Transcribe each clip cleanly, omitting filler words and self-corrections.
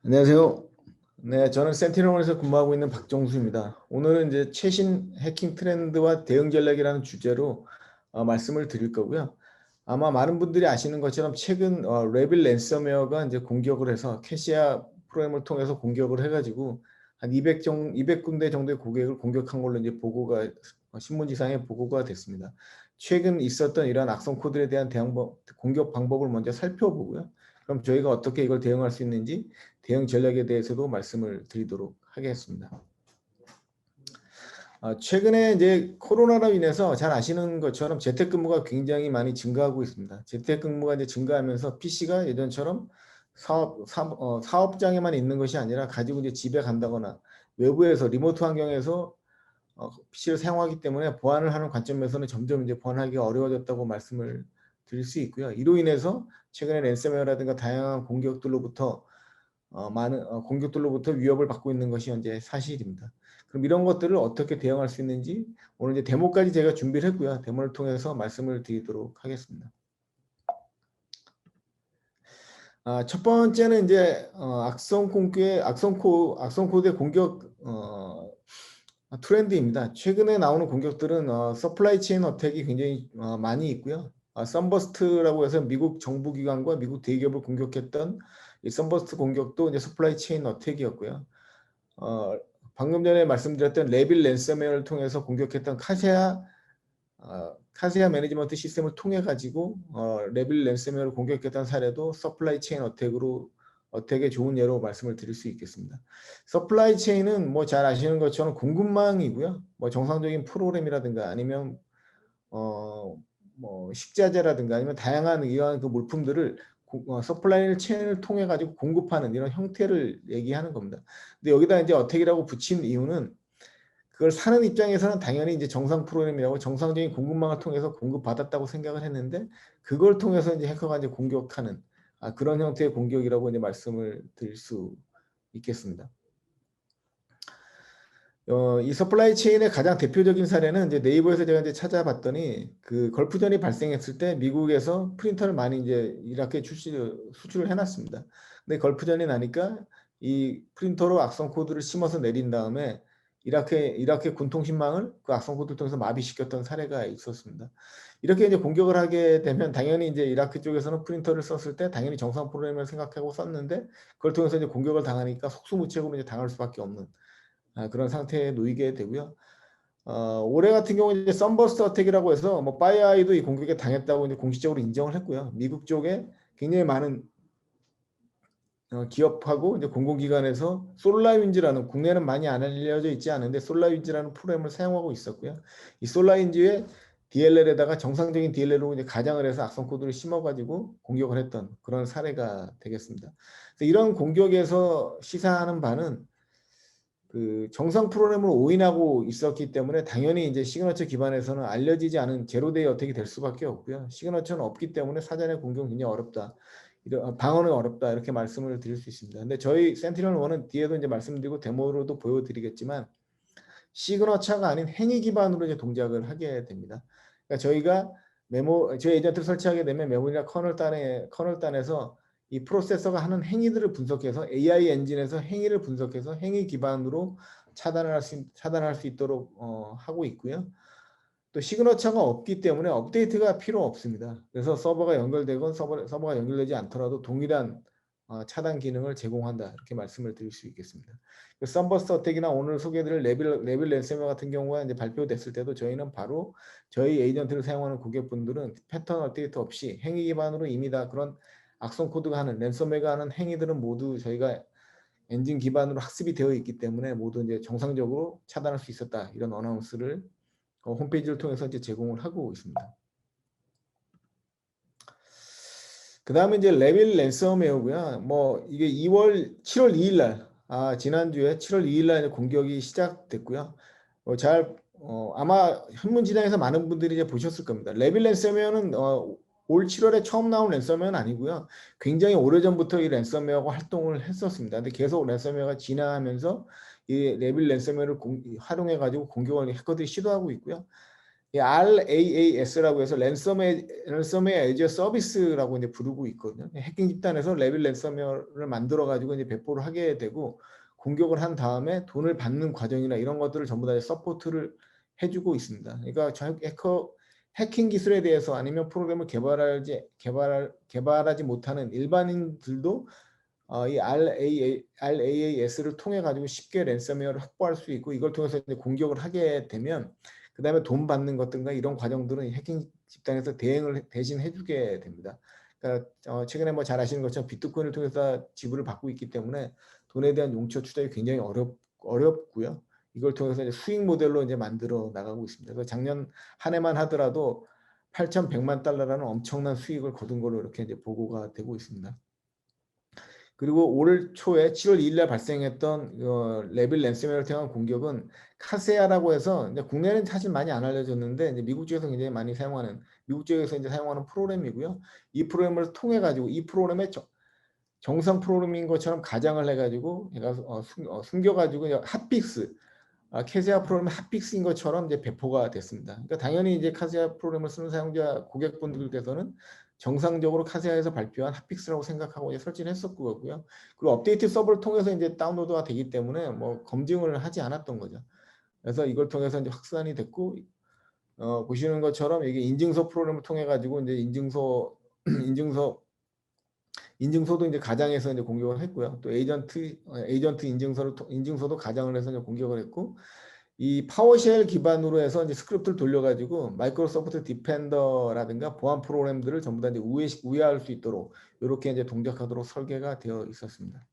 안녕하세요. 네, 저는 센티널원에서 근무하고 있는 박정수입니다. 오늘은 이제 최신 해킹 트렌드와 대응 전략이라는 주제로 말씀을 드릴 거고요. 아마 많은 분들이 아시는 것처럼 최근 레빌 랜섬웨어가 이제 공격을 해서 캐시아 프로그램을 통해서 공격을 해가지고 한 200군데 정도의 고객을 공격한 걸로 이제 보고가 신문지상에 보고가 됐습니다. 최근 있었던 이러한 악성 코드에 대한 공격 방법을 먼저 살펴보고요. 그럼 저희가 어떻게 이걸 대응할 수 있는지 대응 전략에 대해서도 말씀을 드리도록 하겠습니다. 최근에 이제 코로나로 인해서 잘 아시는 것처럼 재택근무가 굉장히 많이 증가하고 있습니다. 재택근무가 이제 증가하면서 PC가 예전처럼 사업장에만 있는 것이 아니라 가지고 이제 집에 간다거나 외부에서 리모트 환경에서 PC를 사용하기 때문에 보안을 하는 관점에서는 점점 이제 보안하기가 어려워졌다고 말씀을 드릴 수 있고요. 이로 인해서 최근에 랜섬웨어라든가 다양한 많은 공격들로부터 위협을 받고 있는 것이 현재 사실입니다. 그럼 이런 것들을 어떻게 대응할 수 있는지 오늘 이제 데모까지 제가 준비를 했고요. 데모를 통해서 말씀을 드리도록 하겠습니다. 첫 번째는 이제 악성 코드의 공격 트렌드입니다. 최근에 나오는 공격들은 서플라이 체인 어택이 굉장히 많이 있고요. 썬버스트라고 해서 미국 정부기관과 미국 대기업을 공격했던 이 썬버스트 공격도 이제 서플라이 체인 어택이었고요. 어, 방금 전에 말씀드렸던 레빌 랜섬웨어를 통해서 공격했던 카세아 매니지먼트 시스템을 통해 가지고 레빌 랜섬웨어를 공격했던 사례도 서플라이 체인 어택의 좋은 예로 말씀을 드릴 수 있겠습니다. 서플라이 체인은 뭐 잘 아시는 것처럼 공급망이고요. 뭐 정상적인 프로그램이라든가 아니면 뭐 식자재라든가 아니면 다양한 이러한 그 물품들을 서플라이 체인을 통해 가지고 공급하는 이런 형태를 얘기하는 겁니다. 근데 여기다 이제 어택이라고 붙인 이유는 그걸 사는 입장에서는 당연히 이제 정상 프로그램이라고 정상적인 공급망을 통해서 공급받았다고 생각을 했는데 그걸 통해서 이제 해커가 이제 공격하는 그런 형태의 공격이라고 이제 말씀을 드릴 수 있겠습니다. 이 서플라이 체인의 가장 대표적인 사례는 이제 네이버에서 제가 이제 찾아봤더니 그 걸프전이 발생했을 때 미국에서 프린터를 많이 이제 이라크에 수출을 해놨습니다. 근데 걸프전이 나니까 이 프린터로 악성 코드를 심어서 내린 다음에 이라크의 군통신망을 그 악성 코드를 통해서 마비시켰던 사례가 있었습니다. 이렇게 이제 공격을 하게 되면 당연히 이제 이라크 쪽에서는 프린터를 썼을 때 당연히 정상 프로그램을 생각하고 썼는데 그걸 통해서 이제 공격을 당하니까 속수무책으로 이제 당할 수밖에 없는 그런 상태에 놓이게 되고요. 올해 같은 경우는 이제 썬버스트 어택이라고 해서 뭐 파이어아이도 이 공격에 당했다고 이제 공식적으로 인정을 했고요. 미국 쪽에 굉장히 많은 기업하고 이제 공공기관에서 솔라윈즈라는 국내는 많이 안 알려져 있지 않은데 솔라윈즈라는 프로그램을 사용하고 있었고요. 이 솔라윈즈의 DLL에다가 정상적인 DLL로 이제 가장을 해서 악성 코드를 심어가지고 공격을 했던 그런 사례가 되겠습니다. 그래서 이런 공격에서 시사하는 바는 그 정상 프로그램을 오인하고 있었기 때문에 당연히 이제 시그너처 기반에서는 알려지지 않은 제로데이 어택이 될 수밖에 없고요. 시그너처는 없기 때문에 사전에 공격은 굉장히 어렵다. 방어는 어렵다. 이렇게 말씀을 드릴 수 있습니다. 근데 저희 센티널1은 뒤에도 이제 말씀드리고 데모로도 보여드리겠지만 시그너처가 아닌 행위 기반으로 이제 동작을 하게 됩니다. 그러니까 저희 에이전트를 설치하게 되면 메모리나 커널단에서 이 프로세서가 하는 행위들을 분석해서 AI 엔진에서 행위를 분석해서 행위 기반으로 차단할 수 있도록 하고 있고요. 또 시그너처가 없기 때문에 업데이트가 필요 없습니다. 그래서 서버가 연결되건 서버가 연결되지 않더라도 동일한 차단 기능을 제공한다. 이렇게 말씀을 드릴 수 있겠습니다. 썬버스트 어택이나 오늘 소개해드릴 레빌 랜섬웨어 같은 경우가 이제 발표됐을 때도 저희는 바로 저희 에이전트를 사용하는 고객분들은 패턴 업데이트 없이 행위 기반으로 이미 다 그런 악성 코드가 하는 랜섬웨어가 하는 행위들은 모두 저희가 엔진 기반으로 학습이 되어 있기 때문에 모두 이제 정상적으로 차단할 수 있었다. 이런 어나운스를 홈페이지를 통해서 이제 제공을 하고 있습니다. 그 다음에 이제 레빌 랜섬웨어고요. 뭐 이게 7월 2일 날, 지난주에 7월 2일 날 공격이 시작됐고요. 아마 현문지장에서 많은 분들이 이제 보셨을 겁니다. 레빌 랜섬웨어는 올 7월에 처음 나온 랜섬웨어는 아니고요. 굉장히 오래전부터 이 랜섬웨어가 활동을 했었습니다. 근데 계속 랜섬웨어가 진화하면서 이 레빌 랜섬웨어를 활용해 가지고 공격을 해커들이 시도하고 있고요. 이 RAAS라고 해서 랜섬웨어 애저 서비스라고 이제 부르고 있거든요. 해킹 집단에서 레벨 랜섬웨어를 만들어 가지고 이제 배포를 하게 되고 공격을 한 다음에 돈을 받는 과정이나 이런 것들을 전부 다 서포트를 해주고 있습니다. 그러니까 해킹 기술에 대해서 아니면 프로그램을 개발하지 못하는 일반인들도 이 RAAS를 통해 가지고 쉽게 랜섬웨어를 확보할 수 있고 이걸 통해서 이제 공격을 하게 되면 그 다음에 돈 받는 것든가 이런 과정들은 해킹 집단에서 대응을 대신 해주게 됩니다. 그러니까 최근에 뭐 잘 아시는 것처럼 비트코인을 통해서 지불을 받고 있기 때문에 돈에 대한 용처 추적이 굉장히 어렵고요. 이걸 통해서 이제 수익 모델로 이제 만들어 나가고 있습니다. 그래서 작년 한 해만 하더라도 8,100만 달러라는 엄청난 수익을 거둔 걸로 이렇게 이제 보고가 되고 있습니다. 그리고 올 초에 7월 2일 날 발생했던 레빌 랜섬웨어를 통한 공격은 카세아라고 해서 이제 국내는 사실 많이 안 알려졌는데 이제 미국 쪽에서 굉장히 많이 사용하는 미국 쪽에서 이제 사용하는 프로그램이고요. 이 프로그램을 통해 가지고 이 프로그램의 정상 프로그램인 것처럼 가장을 해가지고 숨겨가지고 핫픽스 카세아 프로그램 핫픽스인 것처럼 이제 배포가 됐습니다. 그러니까 당연히 이제 카세아 프로그램을 쓰는 사용자 고객분들께서는 정상적으로 카세아에서 발표한 핫픽스라고 생각하고 이제 설치를 했었고요. 그리고 업데이트 서버를 통해서 이제 다운로드가 되기 때문에 뭐 검증을 하지 않았던 거죠. 그래서 이걸 통해서 이제 확산이 됐고 보시는 것처럼 이게 인증서 프로그램을 통해 가지고 이제 인증서도 이제 가장해서 이제 공격을 했고요. 또 에이전트 인증서도 가장을 해서 이제 공격을 했고, 이 파워쉘 기반으로 해서 이제 스크립트를 돌려가지고 마이크로소프트 디펜더라든가 보안 프로그램들을 전부 다 이제 우회할 수 있도록 이렇게 이제 동작하도록 설계가 되어 있었습니다.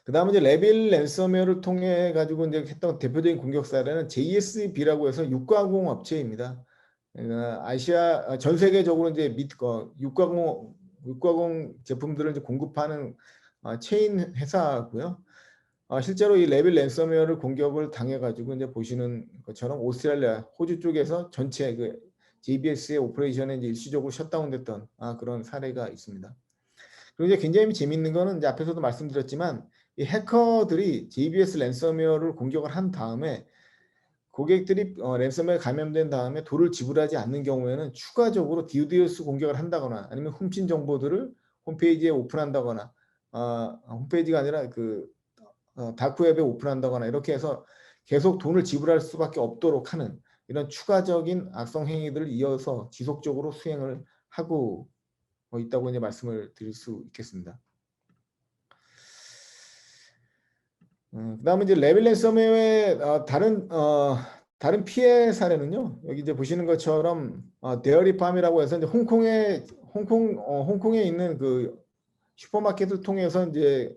그 다음에 이제 레빌 랜섬웨어를 통해 가지고 이제 했던 대표적인 공격 사례는 JSB라고 해서 육가공 업체입니다. 아시아 전 세계적으로 이제 육가공 제품들을 이제 공급하는 체인 회사고요. 실제로 이 레빌 랜섬웨어를 공격을 당해가지고 이제 보시는 것처럼 오스트레일리아, 호주 쪽에서 전체 그 JBS의 오퍼레이션에 이제 일시적으로 셧다운됐던 그런 사례가 있습니다. 그리고 이제 굉장히 재밌는 거는 이제 앞에서도 말씀드렸지만 이 해커들이 JBS 랜섬웨어를 공격을 한 다음에 고객들이 랜섬웨어에 감염된 다음에 돈을 지불하지 않는 경우에는 추가적으로 DDoS 공격을 한다거나 아니면 훔친 정보들을 홈페이지에 오픈한다거나 홈페이지가 아니라 그 다크웹에 오픈한다거나 이렇게 해서 계속 돈을 지불할 수밖에 없도록 하는 이런 추가적인 악성 행위들을 이어서 지속적으로 수행을 하고 있다고 이제 말씀을 드릴 수 있겠습니다. 그다음에 이제 레빌 랜섬웨어의 다른 피해 사례는요. 여기 이제 보시는 것처럼 데어리팜이라고 해서 이제 홍콩에 있는 그 슈퍼마켓을 통해서 이제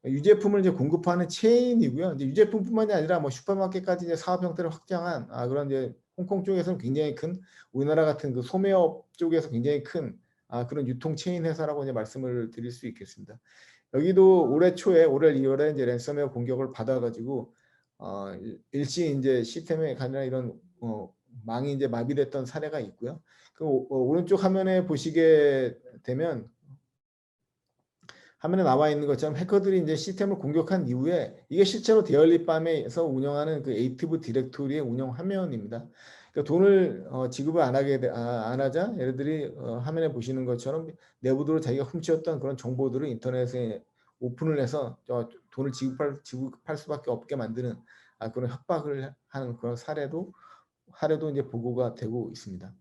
유제품을 이제 공급하는 체인이고요. 이제 유제품뿐만이 아니라 뭐 슈퍼마켓까지 이제 사업 형태를 확장한 그런 이제 홍콩 쪽에서는 굉장히 큰 우리나라 같은 그 소매업 쪽에서 굉장히 큰 그런 유통 체인 회사라고 이제 말씀을 드릴 수 있겠습니다. 여기도 올해 2월에 이제 랜섬웨어 공격을 받아가지고 일시 이제 시스템에 관련 이런 망이 이제 마비됐던 사례가 있고요. 그 오른쪽 화면에 보시게 되면 화면에 나와 있는 것처럼 해커들이 이제 시스템을 공격한 이후에 이게 실제로 데일리밤에서 운영하는 그 에이티브 디렉토리의 운영 화면입니다. 그러니까 돈을 지급을 안 하자 얘네들이 화면에 보시는 것처럼 내부적으로 자기가 훔쳤던 그런 정보들을 인터넷에 오픈을 해서 돈을 지급할 수밖에 없게 만드는 그런 협박을 하는 그런 사례도 이제 보고가 되고 있습니다.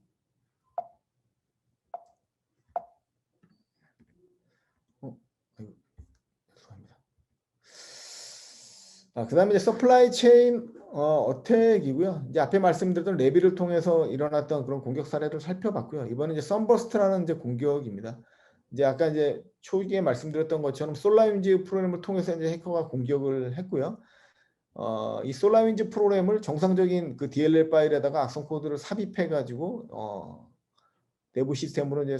그다음에 이제 서플라이 체인 어택이고요. 이제 앞에 말씀드렸던 레비를 통해서 일어났던 그런 공격 사례를 살펴봤고요. 이번에 이제 썬버스트라는 이제 공격입니다. 이제 아까 이제 초기에 말씀드렸던 것처럼 솔라윈즈 프로그램을 통해서 이제 해커가 공격을 했고요. 이 솔라윈즈 프로그램을 정상적인 그 DLL 파일에다가 악성 코드를 삽입해 가지고 내부 시스템으로 이제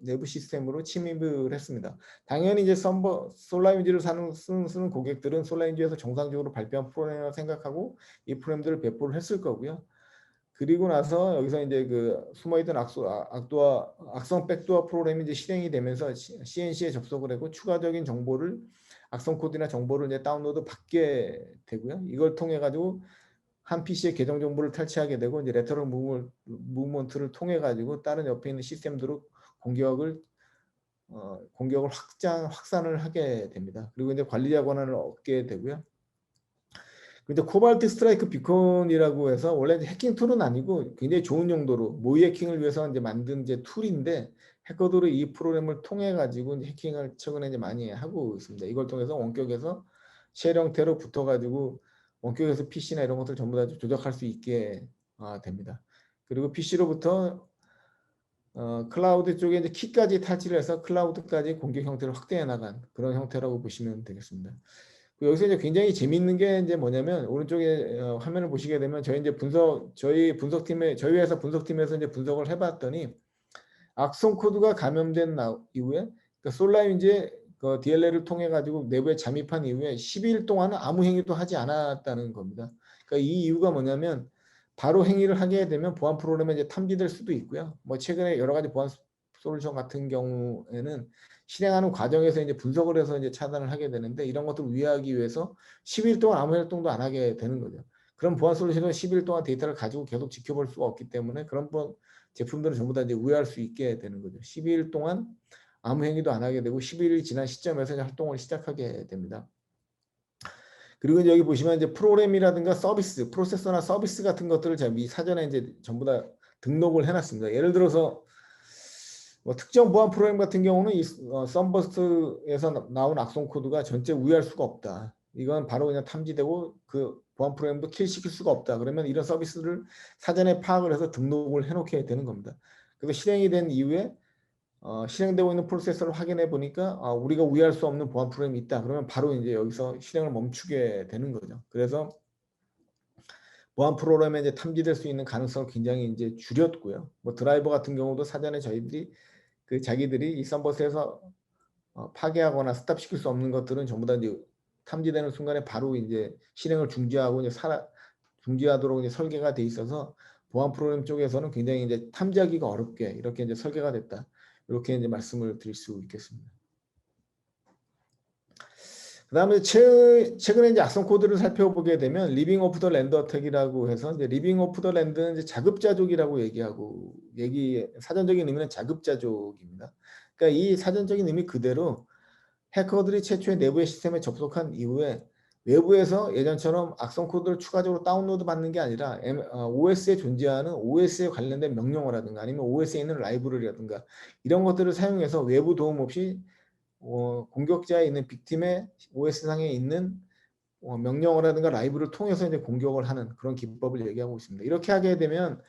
내부 시스템으로 침입을 했습니다. 당연히 이제 솔라윈지를 쓰는 고객들은 솔라윈지에서 정상적으로 발표한 프로그램이라고 생각하고 이 프로그램들을 배포를 했을 거고요. 그리고 나서 여기서 이제 그 숨어있던 악성 백도어 프로그램이 이제 실행이 되면서 CNC에 접속을 하고 추가적인 정보를 악성 코드나 정보를 이제 다운로드 받게 되고요. 이걸 통해 가지고 한 PC의 계정 정보를 탈취하게 되고 이제 레터럴 무브먼트를 통해 가지고 다른 옆에 있는 시스템들로 공격을 확산을 하게 됩니다. 그리고 이제 관리자 권한을 얻게 되고요. 근데 코발트 스트라이크 비콘이라고 해서 원래 이제 해킹 툴은 아니고 굉장히 좋은 용도로 모의 해킹을 위해서 이제 만든 이제 툴인데 해커들이 이 프로그램을 통해 가지고 이제 해킹을 최근에 이제 많이 하고 있습니다. 이걸 통해서 원격에서 쉘 형태로 붙어 가지고 원격에서 PC나 이런 것들 전부 다 조작할 수 있게 됩니다. 그리고 PC로부터 클라우드 쪽에 이제 키까지 탈취를 해서 클라우드까지 공격 형태를 확대해 나간 그런 형태라고 보시면 되겠습니다. 여기서 이제 굉장히 재미있는 게 이제 뭐냐면 오른쪽에 화면을 보시게 되면 저희 회사 분석팀에서 이제 분석을 해봤더니 악성 코드가 감염된 이후에 그러니까 솔라윈지의 그 DLL을 통해 가지고 내부에 잠입한 이후에 12일 동안은 아무 행위도 하지 않았다는 겁니다. 그러니까 이 이유가 뭐냐면 바로 행위를 하게 되면 보안 프로그램에 이제 탐지될 수도 있고요. 뭐 최근에 여러 가지 보안 솔루션 같은 경우에는 실행하는 과정에서 이제 분석을 해서 이제 차단을 하게 되는데 이런 것들을 우회하기 위해서 10일 동안 아무 활동도 안 하게 되는 거죠. 그럼 보안 솔루션은 10일 동안 데이터를 가지고 계속 지켜볼 수가 없기 때문에 그런 제품들은 전부 다 이제 우회할 수 있게 되는 거죠. 12일 동안 아무 행위도 안 하게 되고 11일이 지난 시점에서 이제 활동을 시작하게 됩니다. 그리고 여기 보시면 이제 프로그램이라든가 서비스, 프로세서나 서비스 같은 것들을 제가 사전에 이제 전부 다 등록을 해놨습니다. 예를 들어서 뭐 특정 보안 프로그램 같은 경우는 이 썬버스트에서 나온 악성 코드가 전체 우회할 수가 없다. 이건 바로 그냥 탐지되고 그 보안 프로그램도 킬시킬 수가 없다. 그러면 이런 서비스를 사전에 파악을 해서 등록을 해놓게 되는 겁니다. 그래서 실행이 된 이후에 실행되고 있는 프로세서를 확인해 보니까 우리가 우회할 수 없는 보안 프로그램이 있다. 그러면 바로 이제 여기서 실행을 멈추게 되는 거죠. 그래서 보안 프로그램에 이제 탐지될 수 있는 가능성을 굉장히 이제 줄였고요. 뭐 드라이버 같은 경우도 사전에 저희들이 자기들이 이 썬버스에서 파괴하거나 스탑시킬 수 없는 것들은 전부 다 이제 탐지되는 순간에 바로 이제 실행을 중지하고 이제 중지하도록 이제 설계가 돼 있어서 보안 프로그램 쪽에서는 굉장히 이제 탐지하기가 어렵게 이렇게 이제 설계가 됐다. 이렇게 이제 말씀을 드릴 수 있겠습니다. 그다음에 최근에 이제 악성 코드를 살펴보게 되면 리빙 오프 더 랜드 어택이라고 해서 이제 리빙 오프 더 랜드는 이제 자급자족이라고 사전적인 의미는 자급자족입니다. 그러니까 이 사전적인 의미 그대로 해커들이 최초의 내부의 시스템에 접속한 이후에 외부에서 예전처럼 악성 코드를 추가적으로 다운로드 받는 게 아니라 OS에 존재하는 OS에 관련된 명령어라든가 아니면 OS에 있는 라이브러리라든가 이런 것들을 사용해서 외부 도움 없이 공격자에 있는 빅팀의 OS상에 있는 명령어라든가 라이브를 통해서 이제 공격을 하는 그런 기법을 얘기하고 있습니다. 이렇게 하게 되면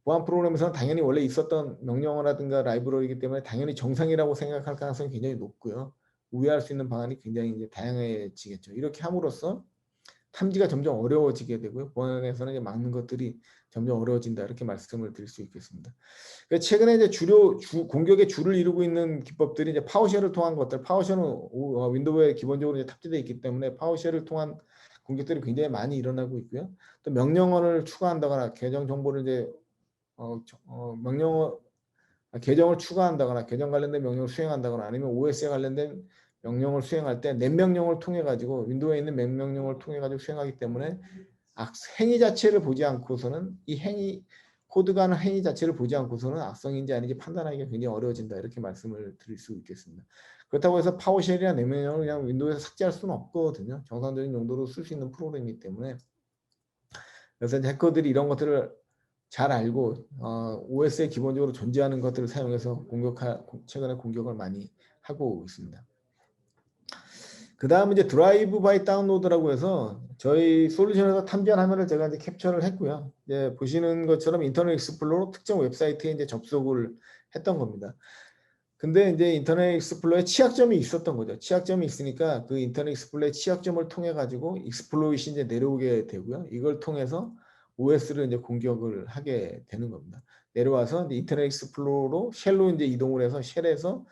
보안 프로그램에서는 당연히 원래 있었던 명령어라든가 라이브러리이기 때문에 당연히 정상이라고 생각할 가능성이 굉장히 높고요. 우회할 수 있는 방안이 굉장히 이제 다양해지겠죠. 이렇게 함으로써 탐지가 점점 어려워지게 되고요. 보안에서는 이제 막는 것들이 점점 어려워진다 이렇게 말씀을 드릴 수 있겠습니다. 최근에 이제 공격의 주를 이루고 있는 기법들이 이제 파워쉘을 통한 것들, 파워쉘은 윈도우에 기본적으로 이제 탑재되어 있기 때문에 파워쉘을 통한 공격들이 굉장히 많이 일어나고 있고요. 또 명령어를 추가한다거나 계정 정보를 이제 계정을 추가한다거나 계정 관련된 명령을 수행한다거나 아니면 OS에 관련된 명령을 수행할 때 넷 명령을 통해 가지고 윈도우에 있는 넷 명령을 통해 가지고 수행하기 때문에 행위 자체를 보지 않고서는 코드가 하는 행위 자체를 보지 않고서는 악성인지 아닌지 판단하기가 굉장히 어려워진다 이렇게 말씀을 드릴 수 있겠습니다. 그렇다고 해서 파워쉘이나 넷 명령을 그냥 윈도우에서 삭제할 수는 없거든요. 정상적인 용도로 쓸 수 있는 프로그램이기 때문에 그래서 해커들이 이런 것들을 잘 알고 OS에 기본적으로 존재하는 것들을 사용해서 최근에 공격을 많이 하고 있습니다. 그 다음 이제 드라이브 바이 다운로드라고 해서 저희 솔루션에서 탐지한 화면을 제가 이제 캡처를 했고요. 이제 보시는 것처럼 인터넷 익스플로러 특정 웹사이트에 이제 접속을 했던 겁니다. 근데 이제 인터넷 익스플로러에 취약점이 있었던 거죠. 취약점이 있으니까 그 인터넷 익스플로러의 취약점을 통해 가지고 익스플로잇이 이제 내려오게 되고요. 이걸 통해서 OS를 이제 공격을 하게 되는 겁니다. 내려와서 이제 인터넷 익스플로러로 쉘로 이제 이동을 해서 쉘에서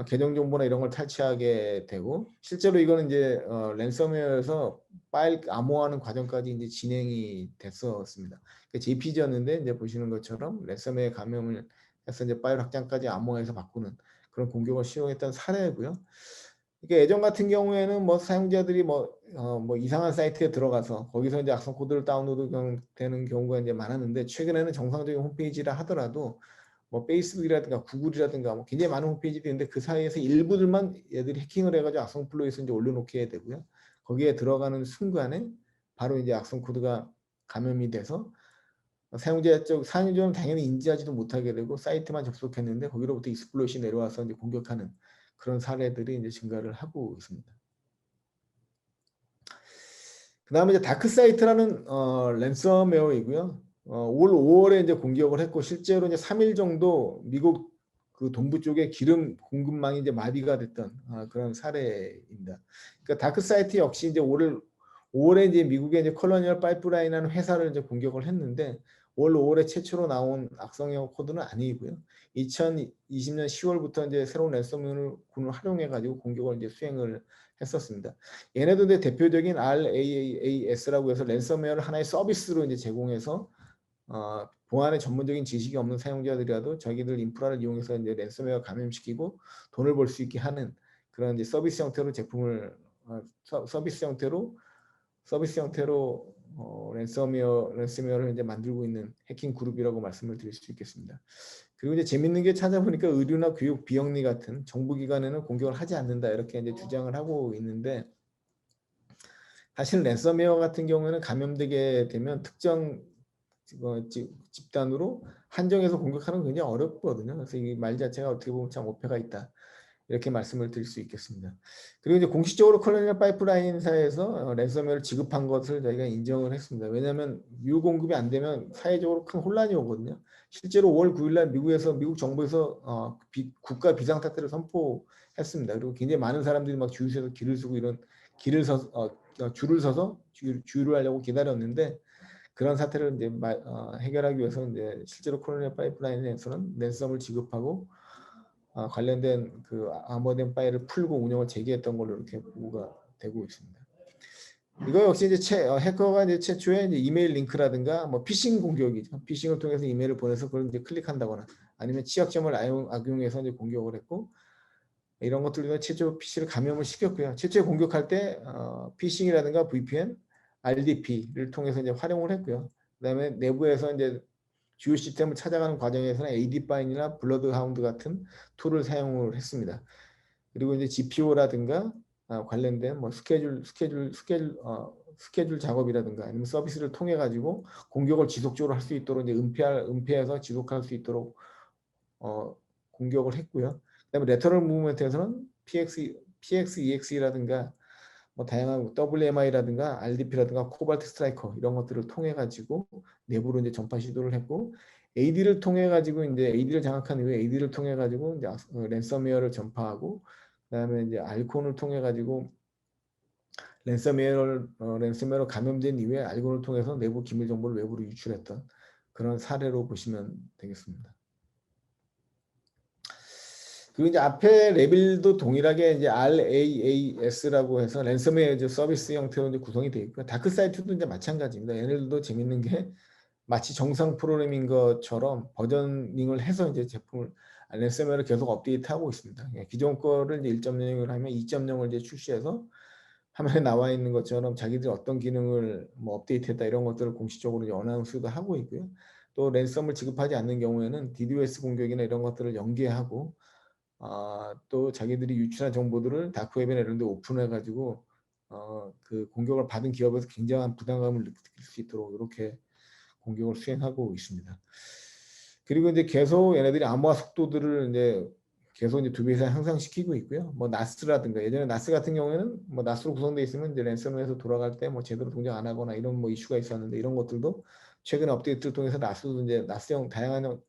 계정 정보나 이런 걸 탈취하게 되고 실제로 이거는 이제 랜섬웨어에서 파일 암호화하는 과정까지 이제 진행이 됐었습니다. JPG였는데 이제 보시는 것처럼 랜섬웨어 감염을 해서 이제 파일 확장까지 암호화해서 바꾸는 그런 공격을 시도했던 사례고요. 그러니까 예전 같은 경우에는 뭐 사용자들이 뭐 이상한 사이트에 들어가서 거기서 이제 악성 코드를 다운로드 되는 경우가 이제 많았는데, 최근에는 정상적인 홈페이지라 하더라도 뭐 페이스북이라든가 구글이라든가 뭐 굉장히 많은 홈페이지들이 있는데 그 사이에서 일부들만 얘들이 해킹을 해가지고 악성 플로이에서 이제 올려놓게 되고요. 거기에 들어가는 순간에 바로 이제 악성 코드가 감염이 돼서 사용자는 당연히 인지하지도 못하게 되고 사이트만 접속했는데 거기로부터 익스플로잇이 내려와서 이제 공격하는 그런 사례들이 이제 증가를 하고 있습니다. 그 다음에 이제 다크 사이트라는 랜섬웨어이고요. 올 5월에 이제 공격을 했고 실제로 이제 3일 정도 미국 그 동부 쪽에 기름 공급망이 이제 마비가 됐던 그런 사례입니다. 그러니까 다크 사이트 역시 이제 5월에 이제 미국의 이제 컬러니얼 파이프라인이라는 회사를 이제 공격을 했는데 올 5월에 최초로 나온 악성형 코드는 아니고요. 2020년 10월부터 이제 새로운 랜섬웨어를 활용해 가지고 공격을 이제 수행을 했었습니다. 얘네도 이제 대표적인 RAAS라고 해서 랜섬웨어를 하나의 서비스로 이제 제공해서 보안에 전문적인 지식이 없는 사용자들이라도 자기들 인프라를 이용해서 이제 랜섬웨어 감염시키고 돈을 벌 수 있게 하는 그런 이제 서비스 형태로 제품을 서비스 형태로 랜섬웨어를 이제 만들고 있는 해킹 그룹이라고 말씀을 드릴 수 있겠습니다. 그리고 이제 재밌는 게 찾아보니까 의료나 교육, 비영리 같은 정부기관에는 공격을 하지 않는다 이렇게 이제 주장을 하고 있는데, 사실 랜섬웨어 같은 경우에는 감염되게 되면 특정 집단으로 한정해서 공격하는 건 굉장히 어렵거든요. 그래서 이 말 자체가 어떻게 보면 참 오해가 있다 이렇게 말씀을 드릴 수 있겠습니다. 그리고 이제 공식적으로 컬러니얼 파이프라인사에서 랜섬웨어를 지급한 것을 저희가 인정을 했습니다. 왜냐하면 미국 공급이 안 되면 사회적으로 큰 혼란이 오거든요. 실제로 5월 9일날 미국 정부에서 국가 비상사태를 선포했습니다. 그리고 굉장히 많은 사람들이 막 주유소에서 줄을 서서 주유를 하려고 기다렸는데, 그런 사태를 이제 해결하기 위해서 이제 실제로 컬러니얼 파이프라인에서는 랜섬을 지급하고 관련된 그 암호화된 파일을 풀고 운영을 재개했던 걸로 이렇게 보고가 되고 있습니다. 이거 역시 이제 해커가 이제 최초에 이제 이메일 링크라든가 뭐 피싱 공격이죠. 피싱을 통해서 이메일을 보내서 그걸 이제 클릭한다거나 아니면 취약점을 악용해서 이제 공격을 했고, 이런 것들로 최초 PC를 감염을 시켰고요. 최초에 공격할 때 피싱이라든가 VPN, RDP를 통해서 이제 활용을 했고요. 그다음에 내부에서 이제 주요 시스템을 찾아가는 과정에서는 AD파인이나 블러드하운드 같은 툴을 사용을 했습니다. 그리고 이제 GPO라든가 관련된 뭐 스케줄 작업이라든가 아니면 서비스를 통해 가지고 공격을 지속적으로 할 수 있도록 이제 은폐해서 지속할 수 있도록 공격을 했고요. 그다음에 레터럴 무브먼트에서는 PXEX라든가 뭐 다양한 WMI라든가 RDP라든가 코발트 스트라이커 이런 것들을 통해 가지고 내부로 이제 전파 시도를 했고, AD를 통해 가지고 이제 AD를 장악한 이후에 AD를 통해 가지고 이제 랜섬웨어를 전파하고, 그다음에 이제 알콘을 통해 가지고 랜섬웨어로 감염된 이후에 알콘을 통해서 내부 기밀 정보를 외부로 유출했던 그런 사례로 보시면 되겠습니다. 그리고 이제 앞에 레벨도 동일하게 이제 RAAS라고 해서 랜섬웨어 서비스 형태로 이제 구성이 되어 있고요. 다크 사이트도 이제 마찬가지입니다. 얘네들도 재밌는 게 마치 정상 프로그램인 것처럼 버저닝을 해서 이제 제품을 랜섬웨어를 계속 업데이트하고 있습니다. 기존 거를 이제 1.0을 하면 2.0을 이제 출시해서 화면에 나와 있는 것처럼 자기들이 어떤 기능을 뭐 업데이트했다 이런 것들을 공식적으로 어나운스도 하고 있고요. 또 랜섬을 지급하지 않는 경우에는 DDoS 공격이나 이런 것들을 연계하고 또 자기들이 유출한 정보들을 다크웹이나 이런 데 오픈해 가지고 그 공격을 받은 기업에서 굉장한 부담감을 느낄 수 있도록 이렇게 공격을 수행하고 있습니다. 그리고 이제 계속 얘네들이 암호화 속도들을 이제 계속 이제 2배 이상 향상시키고 있고요. 뭐 나스라든가 예전에 나스 같은 경우에는 뭐 나스로 구성되어 있으면 이제 랜섬웨어에서 돌아갈 때 뭐 제대로 동작 안 하거나 이런 뭐 이슈가 있었는데, 이런 것들도 최근에 업데이트를 통해서 나스도 이제 나스형 다양한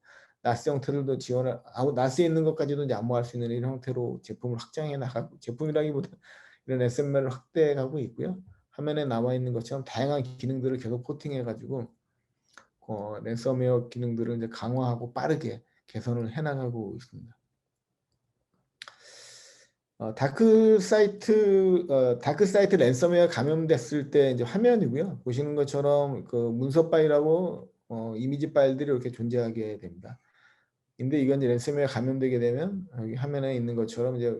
나스 형태들도 지원을 나스에 있는 것까지도 이제 암호화할 수 있는 이런 형태로 제품을 확장해 나가고, 제품이라기보다 이런 SML을 확대하고 있고요. 화면에 나와 있는 것처럼 다양한 기능들을 계속 코팅해 가지고 랜섬웨어 기능들을 이제 강화하고 빠르게 개선을 해나가고 있습니다. 다크 사이트 랜섬웨어 감염됐을 때 이제 화면이고요. 보시는 것처럼 그 문서 파일하고 이미지 파일들이 이렇게 존재하게 됩니다. 근데 이건 이제 랜섬웨어 감염되게 되면 여기 화면에 있는 것처럼 이제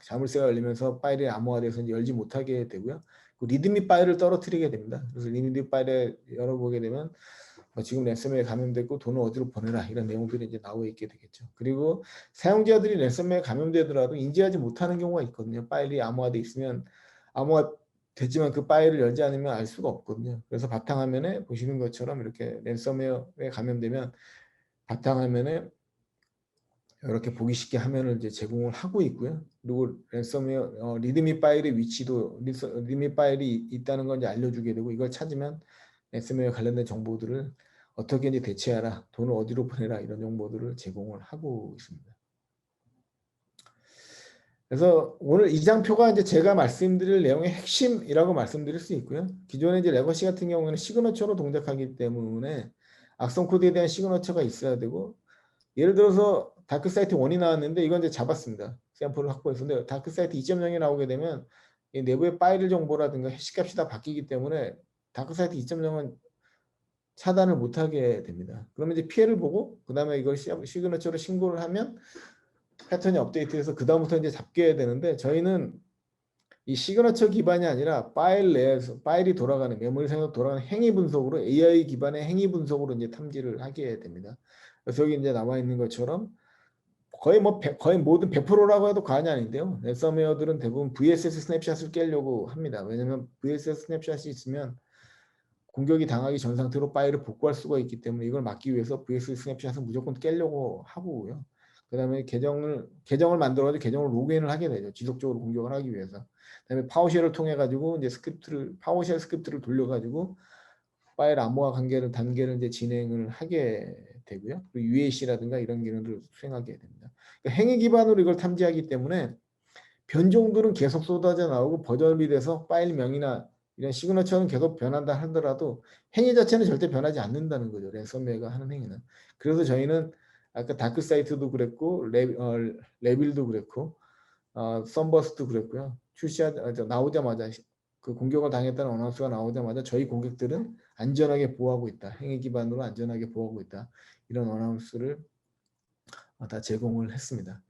자물쇠가 열리면서 파일이 암호화돼서 이제 열지 못하게 되고요. 그 리드미 파일을 떨어뜨리게 됩니다. 그래서 리드미 파일에 열어보게 되면 지금 랜섬웨어에 감염됐고 돈을 어디로 보내라 이런 내용들이 이제 나와 있게 되겠죠. 그리고 사용자들이 랜섬웨어에 감염되더라도 인지하지 못하는 경우가 있거든요. 파일이 암호화돼 있으면 암호화 됐지만 그 파일을 열지 않으면 알 수가 없거든요. 그래서 바탕화면에 보시는 것처럼 이렇게 랜섬웨어에 감염되면 바탕화면에 이렇게 보기 쉽게 화면을 이제 제공을 하고 있고요. 그리고 랜섬웨어 리드미 파일의 위치도 리드미 파일이 있다는 걸 이제 알려주게 되고 이걸 찾으면 랜섬웨어 관련된 정보들을 어떻게 이제 대체하라, 돈을 어디로 보내라 이런 정보들을 제공을 하고 있습니다. 그래서 오늘 이 장표가 이제 제가 말씀드릴 내용의 핵심이라고 말씀드릴 수 있고요. 기존의 이제 레거시 같은 경우에는 시그너처로 동작하기 때문에 악성 코드에 대한 시그너처가 있어야 되고 예를 들어서 다크사이트 1이 나왔는데 이건 이제 잡았습니다. 샘플을 확보했었는데 다크사이트 2.0이 나오게 되면 이 내부의 파일 정보라든가 해시값이 다 바뀌기 때문에 다크사이트 2.0은 차단을 못하게 됩니다. 그러면 이제 피해를 보고 그 다음에 이걸 시그너처로 신고를 하면 패턴이 업데이트돼서 그 다음부터 이제 잡게 되는데 저희는 이 시그너처 기반이 아니라 파일 내에서 파일이 돌아가는 메모리 상에서 돌아가는 행위 분석으로 AI 기반의 행위 분석으로 이제 탐지를 하게 됩니다. 그래서 여기 이제 나와 있는 것처럼 거의 모든 100%라고 해도 과언이 아닌데요. 랜섬웨어들은 대부분 VSS 스냅샷을 깨려고 합니다. 왜냐하면 VSS 스냅샷이 있으면 공격이 당하기 전 상태로 파일을 복구할 수가 있기 때문에 이걸 막기 위해서 VSS 스냅샷은 무조건 깨려고 하고요. 그다음에 계정을 만들어서 계정을 로그인을 하게 되죠. 지속적으로 공격을 하기 위해서. 그다음에 파워쉘을 통해 가지고 이제 파워쉘 스크립트를 돌려 가지고 파일 암호화 단계를 이제 진행을 하게 되고요. 그리고 UAC라든가 이런 기능들을 수행하게 됩니다. 그러니까 행위 기반으로 이걸 탐지하기 때문에 변종들은 계속 쏟아져 나오고 버전이 돼서 파일명이나 이런 시그너처는 계속 변한다 하더라도 행위 자체는 절대 변하지 않는다는 거죠. 랜섬웨어가 하는 행위는. 그래서 저희는 아까 다크사이트도 그랬고 레빌도 그랬고 썬버스도 그랬고요. 나오자마자 그 공격을 당했다는 어나운스가 나오자마자 저희 고객들은 안전하게 보호하고 있다. 행위 기반으로 안전하게 보호하고 있다. 이런 어나운스를 다 제공을 했습니다.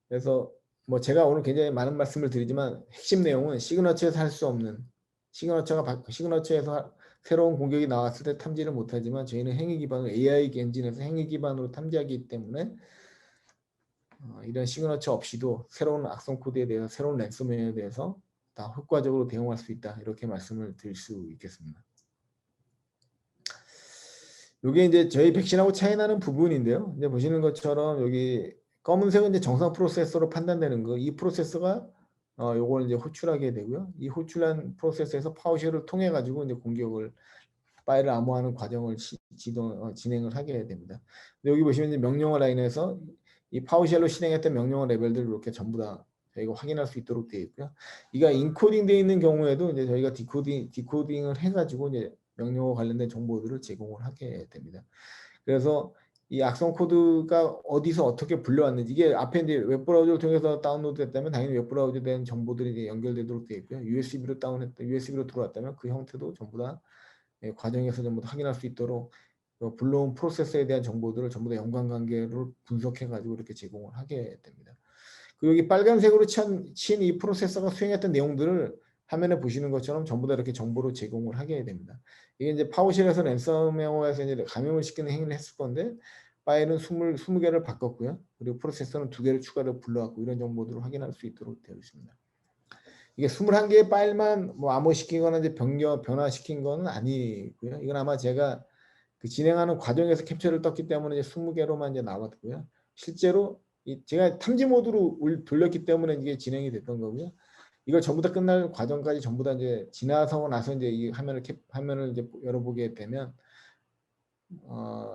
그래서 뭐 제가 오늘 굉장히 많은 말씀을 드리지만 핵심 내용은 시그너처에서 할 수 없는 시그너처에서 새로운 공격이 나왔을 때 탐지를 못하지만 저희는 행위 기반으로 AI 엔진에서 행위 기반으로 탐지하기 때문에 이런 시그너처 없이도 새로운 악성 코드에 대해서 새로운 랜섬웨어에 대해서 다 효과적으로 대응할 수 있다 이렇게 말씀을 드릴 수 있겠습니다. 이게 이제 저희 백신하고 차이 나는 부분인데요. 이제 보시는 것처럼 여기 검은색은 이제 정상 프로세서로 판단되는 거. 이 프로세서가 요걸 이제 호출하게 되고요. 이 호출한 프로세서에서 파워쉘을 통해 가지고 이제 공격을 파일을 암호화하는 과정을 진행을 하게 됩니다. 여기 보시면 이제 명령어 라인에서 이 파워쉘로 실행했던 명령어 레벨들을 이렇게 전부 다 저희가 확인할 수 있도록 되어 있고요. 이가 인코딩 되어 있는 경우에도 이제 저희가 디코딩을 해가지고 이제 명령어 관련된 정보들을 제공을 하게 됩니다. 그래서 이 악성 코드가 어디서 어떻게 불려왔는지 이게 앞에 이제 웹브라우저를 통해서 다운로드됐다면 당연히 웹브라우저에 대한 정보들이 이제 연결되도록 되어 있고요. USB로 들어왔다면 그 형태도 전부 다 과정에서 전부 다 확인할 수 있도록 불러온 프로세서에 대한 정보들을 전부 다 연관관계를 분석해 가지고 이렇게 제공을 하게 됩니다. 그리고 여기 빨간색으로 친 이 프로세서가 수행했던 내용들을 화면에 보시는 것처럼 전부 다 이렇게 정보로 제공을 하게 됩니다. 이게 이제 파워쉘에서 랜섬웨어에서 이제 감염을 시키는 행위를 했을 건데 파일은 20개를 바꿨고요. 그리고 프로세서는 2개를 추가로 불러왔고 이런 정보들을 확인할 수 있도록 되어 있습니다. 이게 21개의 파일만 뭐 암호시키거나 이제 변화시킨 거는 아니고요. 이건 아마 제가 그 진행하는 과정에서 캡처를 떴기 때문에 이제 20개로만 이제 나왔고요. 실제로 제가 탐지 모드로 돌렸기 때문에 이게 진행이 됐던 거고요. 이걸 전부 다 끝날 과정까지 전부 다 이제 지나서 나서 이제 이 화면을 이제 열어보게 되면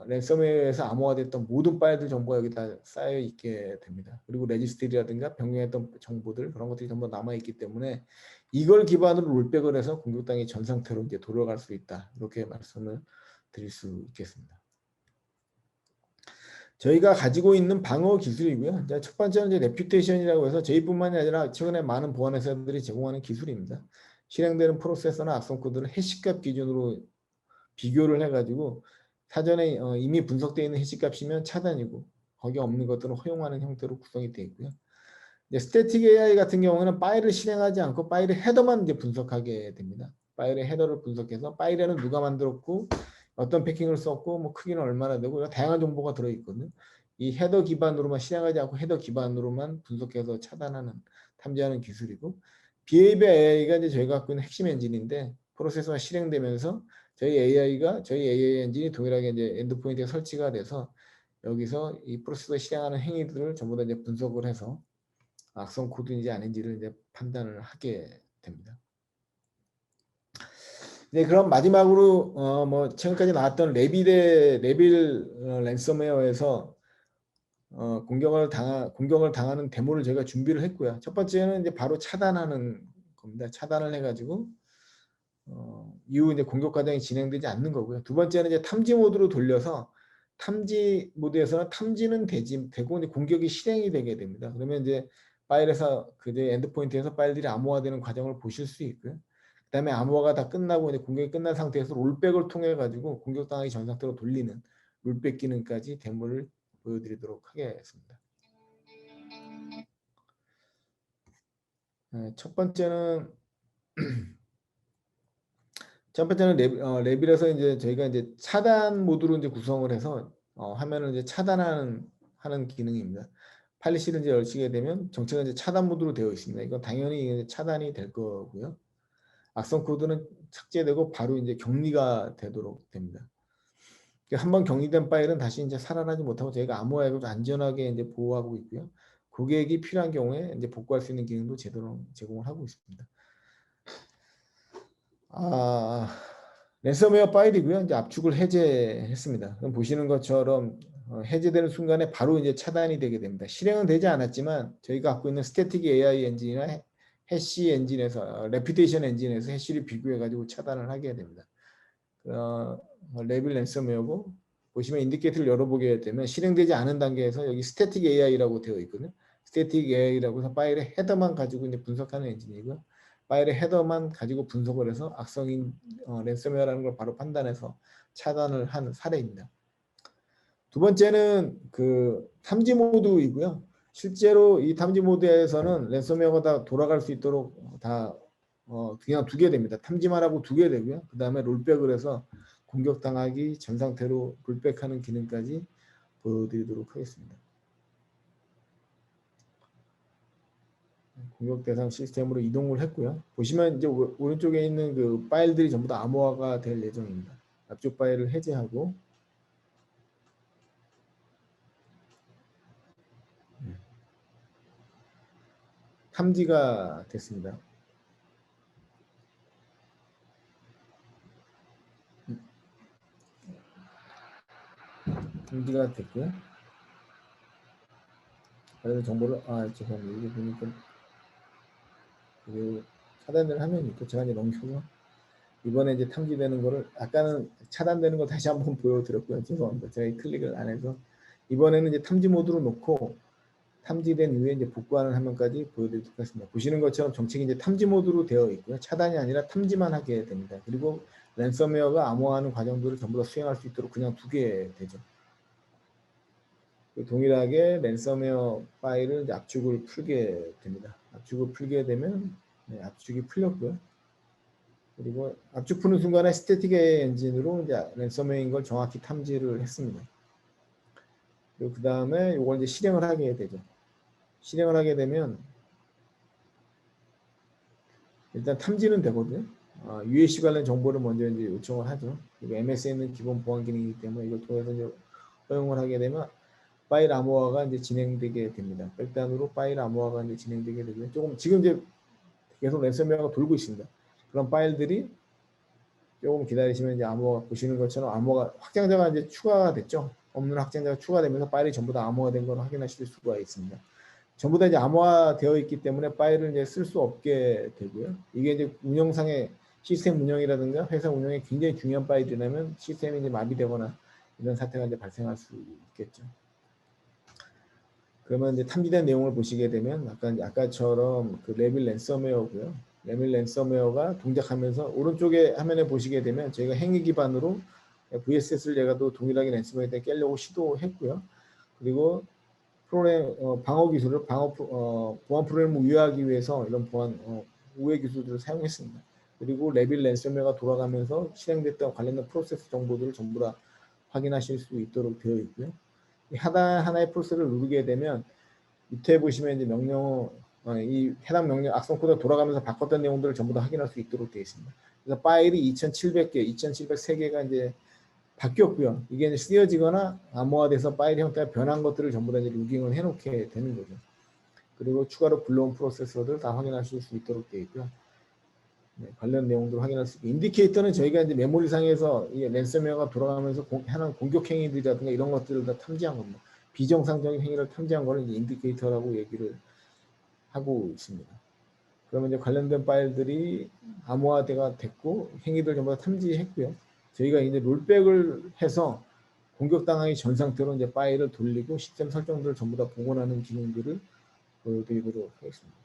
랜섬웨어에서 암호화됐던 모든 파일들 정보가 여기 다 쌓여 있게 됩니다. 그리고 레지스트리라든가 변경했던 정보들 그런 것들이 전부 남아 있기 때문에 이걸 기반으로 롤백을 해서 공격당이 전 상태로 이제 돌아갈 수 있다. 이렇게 말씀을 드릴 수 있겠습니다. 저희가 가지고 있는 방어 기술이고요. 첫 번째는 이제 레퓨테이션이라고 해서 저희뿐만이 아니라 최근에 많은 보안 회사들이 제공하는 기술입니다. 실행되는 프로세서나 악성 코드를 해시값 기준으로 비교를 해가지고 사전에 이미 분석되어 있는 해시값이면 차단이고 거기 없는 것들은 허용하는 형태로 구성이 되어 있고요. 이제 스태틱 AI 같은 경우는 파일을 실행하지 않고 파일의 헤더만 이제 분석하게 됩니다. 파일의 헤더를 분석해서 파일에는 누가 만들었고 어떤 패킹을 썼고 뭐 크기는 얼마나 되고 다양한 정보가 들어 있거든요. 이 헤더 기반으로만 실행하지 않고 헤더 기반으로만 분석해서 차단하는 탐지하는 기술이고 비헤이비어 AI가 이제 저희가 갖고 있는 핵심 엔진인데 프로세서가 실행되면서 저희 AI 엔진이 동일하게 이제 엔드포인트에 설치가 돼서 여기서 이 프로세서 실행하는 행위들을 전부 다 이제 분석을 해서 악성 코드인지 아닌지를 이제 판단을 하게 됩니다. 네, 그럼 마지막으로 뭐 최근까지 나왔던 레빌 랜섬웨어에서 공격을 당하는 데모를 저희가 준비를 했고요. 첫 번째는 이제 바로 차단하는 겁니다. 차단을 해가지고 이후 이제 공격 과정이 진행되지 않는 거고요. 두 번째는 이제 탐지 모드로 돌려서 탐지 모드에서는 탐지는 되고 이제 공격이 실행이 되게 됩니다. 그러면 이제 파일에서 이제 엔드포인트에서 파일들이 암호화되는 과정을 보실 수 있고요. 그다음에 암호화가 다 끝나고 이제 공격이 끝난 상태에서 롤백을 통해 가지고 공격당하기 전 상태로 돌리는 롤백 기능까지 데모를 보여드리도록 하겠습니다. 첫 번째는 레빌에서 이제 저희가 이제 차단 모드로 이제 구성을 해서 화면을 이제 하는 기능입니다. 팔리시를 이제 열시게 되면 정체가 이제 차단 모드로 되어 있습니다. 이건 당연히 차단이 될 거고요. 악성 코드는 삭제되고 바로 이제 격리가 되도록 됩니다. 한번 격리된 파일은 다시 이제 살아나지 못하고 저희가 암호화해서 안전하게 이제 보호하고 있고요. 고객이 필요한 경우에 이제 복구할 수 있는 기능도 제대로 제공을 하고 있습니다. 랜섬웨어 파일이고요. 이제 압축을 해제했습니다. 그럼 보시는 것처럼 해제되는 순간에 바로 이제 차단이 되게 됩니다. 실행은 되지 않았지만 저희가 갖고 있는 스태틱 AI 엔진이나 해시 엔진에서 레퓨테이션 엔진에서 해시를 비교해 가지고 차단을 하게 됩니다. 레빌 랜섬웨어고 보시면 인디케이터를 열어보게 되면 실행되지 않은 단계에서 여기 스태틱 AI라고 되어 있거든요. 스태틱 AI라고 해서 파일의 헤더만 가지고 이제 분석하는 엔진이고요. 파일의 헤더만 가지고 분석을 해서 악성인 랜섬웨어라는 걸 바로 판단해서 차단을 한 사례입니다. 두 번째는 그 탐지 모드이고요. 실제로 이 탐지 모드에서는 랜섬웨어가 다 돌아갈 수 있도록 다 그냥 두게 됩니다. 탐지만 하고 두게 되고요. 그 다음에 롤백을 해서 공격당하기 전 상태로 롤백하는 기능까지 보여드리도록 하겠습니다. 공격 대상 시스템으로 이동을 했고요. 보시면 이제 오른쪽에 있는 그 파일들이 전부 다 암호화가 될 예정입니다. 앞쪽 파일을 해제하고 탐지가 됐습니다. 탐지가 됐고요. 그래서 정보를 죄송합니다. 이게 보니까 그 차단을 화면이 있고 제가 이제 넘겨서 이번에 이제 탐지되는 거를 아까는 차단되는 거 다시 한번 보여드렸고요. 죄송합니다. 제가 클릭을 안 해서 이번에는 이제 탐지 모드로 놓고 탐지된 이후에 이제 복구하는 화면까지 보여드리도록 하겠습니다. 보시는 것처럼 정책이 이제 탐지 모드로 되어 있고요. 차단이 아니라 탐지만 하게 됩니다. 그리고 랜섬웨어가 암호화하는 과정들을 전부 다 수행할 수 있도록 그냥 두게 되죠. 동일하게 랜섬웨어 파일을 이제 압축을 풀게 됩니다. 압축을 풀게 되면 압축이 풀렸고요. 그리고 압축 푸는 순간에 스태틱 AI 엔진으로 이제 랜섬웨어인 걸 정확히 탐지를 했습니다. 그리고 그 다음에 이걸 이제 실행을 하게 되죠. 실행을 하게 되면 일단 탐지는 되거든요. UAC 관련 정보를 먼저 이제 요청을 하죠. 그리고 MSN은 기본 보안 기능이기 때문에 이걸 통해서 이제 허용을 하게 되면 파일 암호화가 이제 진행되게 됩니다. 백단으로 파일 암호화가 이제 진행되게 되고요. 조금 지금 이제 계속 랜섬웨어가 돌고 있습니다. 그런 파일들이 조금 기다리시면 이제 암호화 보시는 것처럼 암호가 확장자가 이제 추가가 됐죠. 없는 확장자가 추가되면서 파일이 전부 다 암호화된 걸 확인하실 수가 있습니다. 전부 다 이제 암호화되어 있기 때문에 파일을 이제 쓸 수 없게 되고요. 이게 이제 운영상의 시스템 운영이라든가 회사 운영에 굉장히 중요한 파일이라면 시스템이 이제 마비되거나 이런 사태가 이제 발생할 수 있겠죠. 그러면 이제 탐지된 내용을 보시게 되면 아까처럼 그 레빌 랜섬웨어고요. 레빌 랜섬웨어가 동작하면서 오른쪽에 화면에 보시게 되면 저희가 행위 기반으로 VSS를 제가 또 동일하게 랜섬웨어에 깨려고 시도했고요. 그리고 프로그램 방어 기술을 보안 프로그램을 우회하기 위해서 이런 보안 우회 기술들을 사용했습니다. 그리고 레빌 랜섬웨어가 돌아가면서 실행됐던 관련된 프로세스 정보들을 전부 다 확인하실 수 있도록 되어 있고요. 하나의 프로세스를 누르게 되면 밑에 보시면 이제 이 해당 명령 악성 코드가 돌아가면서 바꿨던 내용들을 전부 다 확인할 수 있도록 되어 있습니다. 그래서 파일이 2,700개, 2,703개가 이제 바뀌었고요. 이게 이제 쓰여지거나 암호화돼서 파일 형태가 변한 것들을 전부 다 이제 로깅을 해놓게 되는 거죠. 그리고 추가로 불러온 프로세서들 다 확인하실 수 있도록 되어 있고요. 네, 관련 내용들을 확인할 수 있고, 인디케이터는 저희가 이제 메모리상에서 이 랜섬웨어가 돌아가면서 하는 공격 행위들이라든가 이런 것들을 다 탐지한 겁니다. 비정상적인 행위를 탐지한 거는 이제 인디케이터라고 얘기를 하고 있습니다. 그러면 이제 관련된 파일들이 암호화가 됐고 행위들 전부 다 탐지했고요. 저희가 이제 롤백을 해서 공격당하기 전 상태로 이제 파일을 돌리고 시스템 설정들을 전부 다 복원하는 기능들을 보여드리도록 하겠습니다.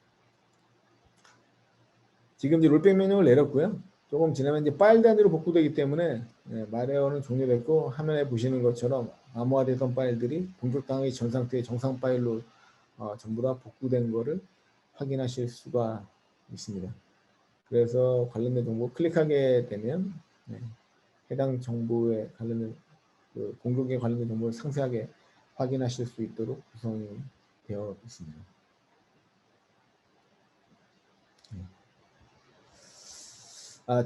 지금 이제 롤백 명령을 내렸고요. 조금 지나면 이제 파일 단위로 복구되기 때문에 말에어는 종료됐고 화면에 보시는 것처럼 암호화되던 파일들이 공격당하기 전 상태의 정상 파일로 전부 다 복구된 거를 확인하실 수가 있습니다. 그래서 관련된 정보 클릭하게 되면 해당 정보에 관련된 공격에 관련된 정보를 상세하게 확인하실 수 있도록 구성이 되어 있습니다.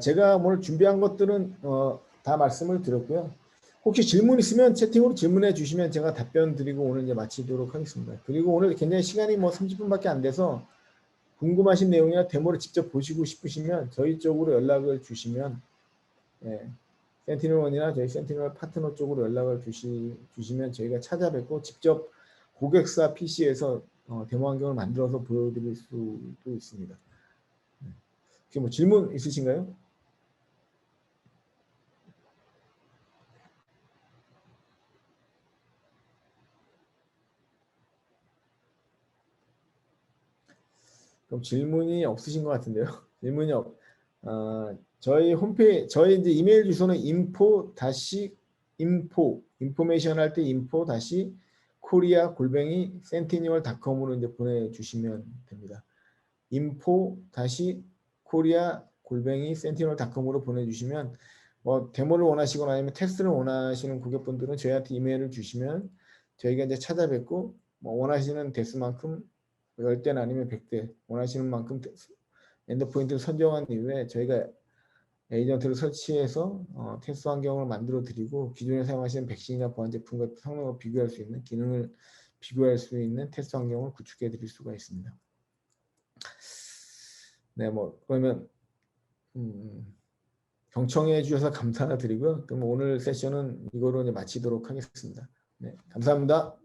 제가 오늘 준비한 것들은 다 말씀을 드렸고요. 혹시 질문 있으면 채팅으로 질문해 주시면 제가 답변 드리고 오늘 이제 마치도록 하겠습니다. 그리고 오늘 굉장히 시간이 뭐 30분밖에 안 돼서 궁금하신 내용이나 데모를 직접 보시고 싶으시면 저희 쪽으로 연락을 주시면 센티널1이나 저희 센티널 파트너 쪽으로 연락을 주시면 저희가 찾아뵙고 직접 고객사 PC에서 데모 환경을 만들어서 보여드릴 수도 있습니다. 혹시 뭐 질문 있으신가요? 그럼 질문이 없으신 것 같은데요. 질문이 저희 홈페이지, 저희 이제 이메일 주소는 인포메이션 할 때 info-korea@sentinel.com으로 이제 보내주시면 됩니다. info-korea@sentinel.com으로 보내주시면 뭐 데모를 원하시거나 아니면 테스트를 원하시는 고객분들은 저희한테 이메일을 주시면 저희가 이제 찾아뵙고 뭐 원하시는 대수만큼 10대는 아니면 100대 원하시는 만큼 엔드포인트를 선정한 이후에 저희가 에이전트를 설치해서 테스트 환경을 만들어 드리고 기존에 사용하시는 백신이나 보안 제품과 성능을 비교할 수 있는 기능을 비교할 수 있는 테스트 환경을 구축해 드릴 수가 있습니다. 네, 뭐 그러면 경청해 주셔서 감사드리고요. 그럼 오늘 세션은 이거로 이제 마치도록 하겠습니다. 네, 감사합니다.